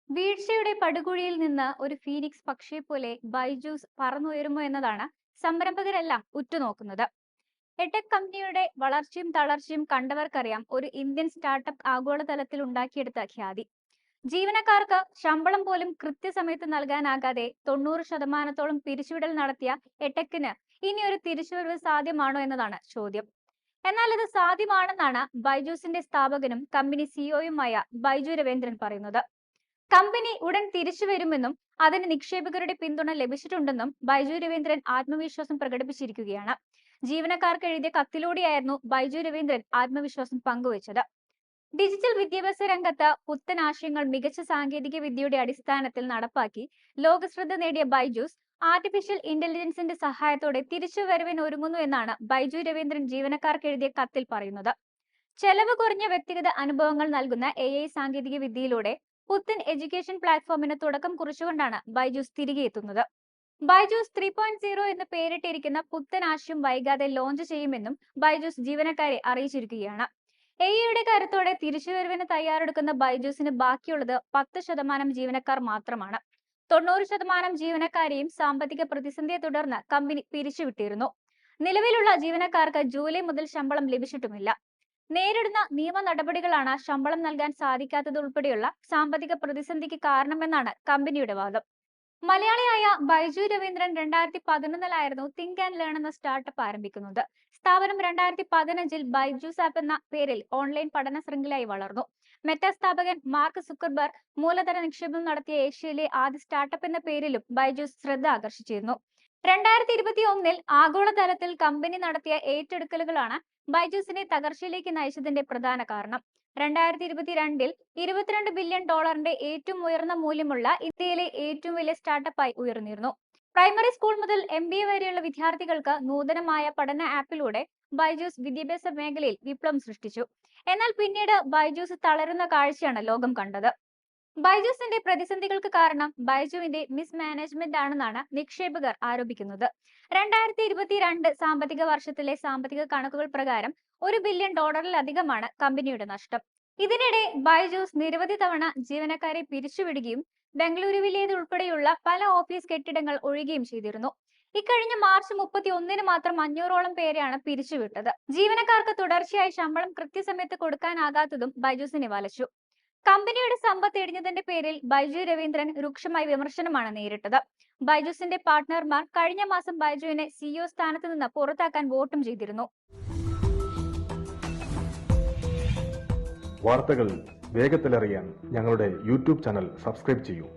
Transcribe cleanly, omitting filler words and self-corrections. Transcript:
വീഴ്ചയുടെ പടുകുഴിയിൽ നിന്ന് ഒരു ഫീനിക്സ് പക്ഷിയെ പോലെ ബൈജൂസ് പറന്നുയരുമോ എന്നതാണ് സംരംഭകരെല്ലാം ഉറ്റുനോക്കുന്നത്. എടെക് കമ്പനിയുടെ വളർച്ചയും തളർച്ചയും കണ്ടവർക്കറിയാം ഒരു ഇന്ത്യൻ സ്റ്റാർട്ടപ്പ് ആഗോളതലത്തിൽ ഉണ്ടാക്കിയെടുത്ത ഖ്യാതി. ജീവനക്കാർക്ക് ശമ്പളം പോലും കൃത്യസമയത്ത് നൽകാനാകാതെ 90% പിരിച്ചുവിടൽ നടത്തിയ എടെക്കിന് ഇനി ഒരു തിരിച്ചുവരവ് സാധ്യമാണോ എന്നതാണ് ചോദ്യം. എന്നാൽ ഇത് സാധ്യമാണെന്നാണ് ബൈജൂസിന്റെ സ്ഥാപകനും കമ്പനി സിഇഒയുമായ ബൈജു രവീന്ദ്രൻ പറയുന്നത്. കമ്പനി ഉടൻ തിരിച്ചു വരുമെന്നും അതിന് നിക്ഷേപകരുടെ പിന്തുണ ലഭിച്ചിട്ടുണ്ടെന്നും ബൈജു രവീന്ദ്രൻ ആത്മവിശ്വാസം പ്രകടിപ്പിച്ചിരിക്കുകയാണ്. ജീവനക്കാർക്ക് എഴുതിയ കത്തിലൂടെയായിരുന്നു ബൈജു രവീന്ദ്രൻ ആത്മവിശ്വാസം പങ്കുവച്ചത്. ഡിജിറ്റൽ വിദ്യാഭ്യാസ രംഗത്ത് പുത്തൻ ആശയങ്ങൾ മികച്ച സാങ്കേതിക വിദ്യയുടെ അടിസ്ഥാനത്തിൽ നടപ്പാക്കി ലോകശ്രദ്ധ നേടിയ ബൈജൂസ് ആർട്ടിഫിഷ്യൽ ഇന്റലിജൻസിന്റെ സഹായത്തോടെ തിരിച്ചുവരവിന് ഒരുങ്ങുന്നു എന്നാണ് ബൈജു രവീന്ദ്രൻ ജീവനക്കാർക്ക് എഴുതിയ കത്തിൽ പറയുന്നത്. ചെലവ് കുറഞ്ഞ വ്യക്തിഗത അനുഭവങ്ങൾ നൽകുന്ന AI സാങ്കേതിക വിദ്യയിലൂടെ പുത്തൻ എഡ്യൂക്കേഷൻ പ്ലാറ്റ്ഫോമിന് തുടക്കം കുറിച്ചുകൊണ്ടാണ് ബൈജൂസ് തിരികെ എത്തുന്നത്. ബൈജൂസ് 3.0 എന്ന് പേരിട്ടിരിക്കുന്ന പുത്തൻ ആശയം വൈകാതെ ലോഞ്ച് ചെയ്യുമെന്നും ബൈജൂസ് ജീവനക്കാരെ അറിയിച്ചിരിക്കുകയാണ്. AIയുടെ കരുത്തോടെ തിരിച്ചുവരവിന് തയ്യാറെടുക്കുന്ന ബൈജൂസിന് ബാക്കിയുള്ളത് 10% ജീവനക്കാർ മാത്രമാണ്. 90% ജീവനക്കാരെയും സാമ്പത്തിക പ്രതിസന്ധിയെ തുടർന്ന് കമ്പനി പിരിച്ചുവിട്ടിരുന്നു. നിലവിലുള്ള ജീവനക്കാർക്ക് ജൂലൈ മുതൽ ശമ്പളം ലഭിച്ചിട്ടുമില്ല. നേരിടുന്ന നിയമ നടപടികളാണ് ശമ്പളം നൽകാൻ സാധിക്കാത്തത് ഉൾപ്പെടെയുള്ള സാമ്പത്തിക പ്രതിസന്ധിക്ക് കാരണമെന്നാണ് കമ്പനിയുടെ വാദം. മലയാളിയായ ബൈജു രവീന്ദ്രൻ 2011-ലായിരുന്നു തിങ്ക് ആൻഡ് ലേൺ എന്ന സ്റ്റാർട്ടപ്പ് ആരംഭിക്കുന്നത്. സ്ഥാപനം 2015-ൽ ബൈജൂസ് ആപ്പ് എന്ന പേരിൽ ഓൺലൈൻ പഠന ശൃംഖലയായി വളർന്നു. മെറ്റ സ്ഥാപകൻ മാർക്ക് സുക്കർബർഗ് മൂലധന നിക്ഷേപം നടത്തിയ ഏഷ്യയിലെ ആദ്യ സ്റ്റാർട്ടപ്പ് എന്ന പേരിലും ബൈജൂസ് ശ്രദ്ധ ആകർഷിച്ചിരുന്നു. 2021-ൽ ആഗോളതലത്തിൽ കമ്പനി നടത്തിയ ഏറ്റെടുക്കലുകളാണ് ബൈജൂസിനെ തകർച്ചയിലേക്ക് നയിച്ചതിന്റെ പ്രധാന കാരണം. 2022-ൽ $22 ബില്യൺ ഏറ്റവും ഉയർന്ന മൂല്യമുള്ള ഇന്ത്യയിലെ ഏറ്റവും വലിയ സ്റ്റാർട്ടപ്പായി ഉയർന്നിരുന്നു. പ്രൈമറി സ്കൂൾ മുതൽ MBA വരെയുള്ള വിദ്യാർത്ഥികൾക്ക് നൂതനമായ പഠന ആപ്പിലൂടെ ബൈജൂസ് വിദ്യാഭ്യാസ മേഖലയിൽ വിപ്ലവം സൃഷ്ടിച്ചു. എന്നാൽ പിന്നീട് ബൈജൂസ് തളരുന്ന കാഴ്ചയാണ് ലോകം കണ്ടത്. ബൈജൂസിന്റെ പ്രതിസന്ധികൾക്ക് കാരണം ബൈജുവിന്റെ മിസ്മാനേജ്മെന്റ് ആണെന്നാണ് നിക്ഷേപകർ ആരോപിക്കുന്നത്. 2022 സാമ്പത്തിക വർഷത്തിലെ സാമ്പത്തിക കണക്കുകൾ പ്രകാരം $1 ബില്യൺ കമ്പനിയുടെ നഷ്ടം. ഇതിനിടെ ബൈജൂസ് നിരവധി തവണ ജീവനക്കാരെ പിരിച്ചുവിടുകയും ബംഗളൂരുവിലേതുൾപ്പെടെയുള്ള പല ഓഫീസ് കെട്ടിടങ്ങൾ ഒഴിയുകയും ചെയ്തിരുന്നു. ഇക്കഴിഞ്ഞ മാർച്ച് 31-ന് മാത്രം 500-ഓളം പേരെയാണ് പിരിച്ചുവിട്ടത്. ജീവനക്കാർക്ക് തുടർച്ചയായി ശമ്പളം കൃത്യസമയത്ത് കൊടുക്കാനാകാത്തതും ബൈജൂസിനെ വലച്ചു. കമ്പനിയുടെ സമ്പത്ത് ഇടിഞ്ഞതിന്റെ പേരിൽ ബൈജു രവീന്ദ്രൻ രൂക്ഷമായ വിമർശനമാണ് നേരിട്ടത്. ബൈജൂസിന്റെ പാർട്ട്ണർമാർ കഴിഞ്ഞ മാസം ബൈജുവിനെ CEO സ്ഥാനത്ത് നിന്ന് പുറത്താക്കാൻ വോട്ടും ചെയ്തിരുന്നു. വാർത്തകൾ വേഗത്തിലറിയാൻ ഞങ്ങളുടെ YouTube ചാനൽ സബ്സ്ക്രൈബ് ചെയ്യൂ.